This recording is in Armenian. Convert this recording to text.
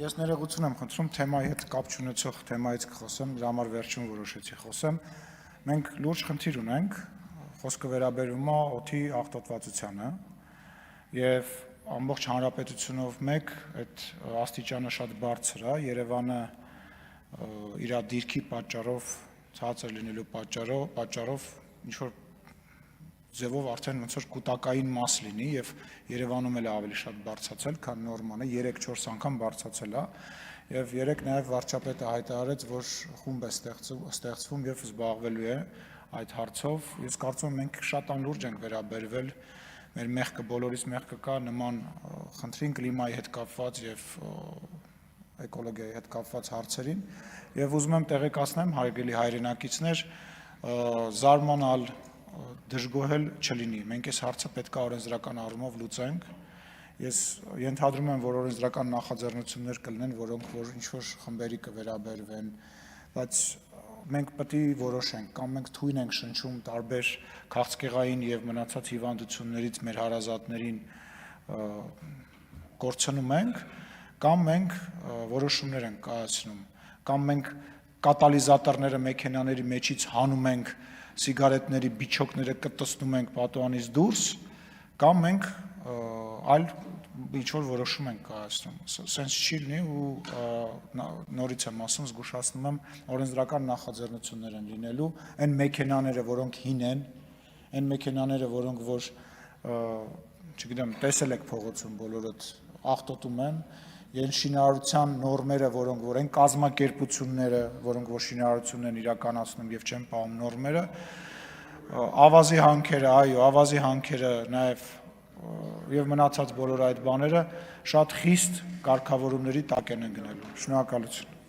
Ես ներողություն եմ խնդրում, թեմայի հետ կապ չունեցող թեմայից կխոսեմ, դրա համար վերջում որոշեցի խոսեմ։ Մենք լուրջ խնդիր ունենք, խոսքը վերաբերում է օդի աղտոտվածությանը, եւ ամբողջ հանրապետությունով մեկ այդ աստիճանը շատ բարձր է, Երևանը իր դիրքի պատճառով, ցածր լինելու պատճառով ինչ որ ձևով արդեն ոնց որ կուտակային մաս լինի եւ Երևանում էլ ավելի շատ բարձրացել, քան նորմանը 3-4 անգամ բարձրացել է եւ երեք նաեւ վարչապետը հայտարարեց, որ խումբ է ստեղծվում եւ զբաղվելու է այդ հարցով։ Ես կարծում եմ մենք շատ անլուրջ ենք վերաբերվել, մեր մեղքը բոլորից մեղքը կա նման խնդրին կլիմայի հետ կապված եւ էկոլոգիայի հետ կապված հարցերին եւ ուզում եմ տեղեկացնեմ հարգելի հայրենակիցներ, զարմանալ դժգոհել չլինի։ Մենք այս հարցը պետք է օրենսդրական առումով լուծենք։ Ես ենթադրում եմ, որ օրենսդրական նախաձեռնություններ կլինեն, որոնք որ ինչ-որ խմբերի կվերաբերվեն, բայց մենք պետք է որոշենք, կամ մենք թույն ենք շնչում տարբեր քաղցկեղային եւ մնացած հիվանդություններից մեր հարազատներին կորցնում ենք, կամ մենք որոշումներ ենք կայացնում, կամ մենք կատալիզատորները մեքենաների մեջից հանում ենք սիգարետների բիչոկները կտցնում ենք պատուհանից դուրս, կամ մենք այլ ինչ-որ որոշում ենք կայացնում։ Սենց չի լինի ու նորից եմ ասում, զգուշացնում եմ, օրենսդրական նախաձեռնություններ են լինելու, այն մեքենաները, որոնք հին են, այն մեքենաները, որոնք որ, չգիտեմ, տեսել եք փողոցում բոլորդ աղտոտում են, Են շինարարության նորմերը, որոնք որ են կազմակերպությունները, որոնք որ շինարարությունն են իրականացնում եւ չեն պահում նորմերը, ավազի հանքերը, այո, ավազի հանքերը նաեւ եւ մնացած բոլոր այդ բաները շատ խիստ կարգավորումների տակ են գնելու։ Շնորհակալություն։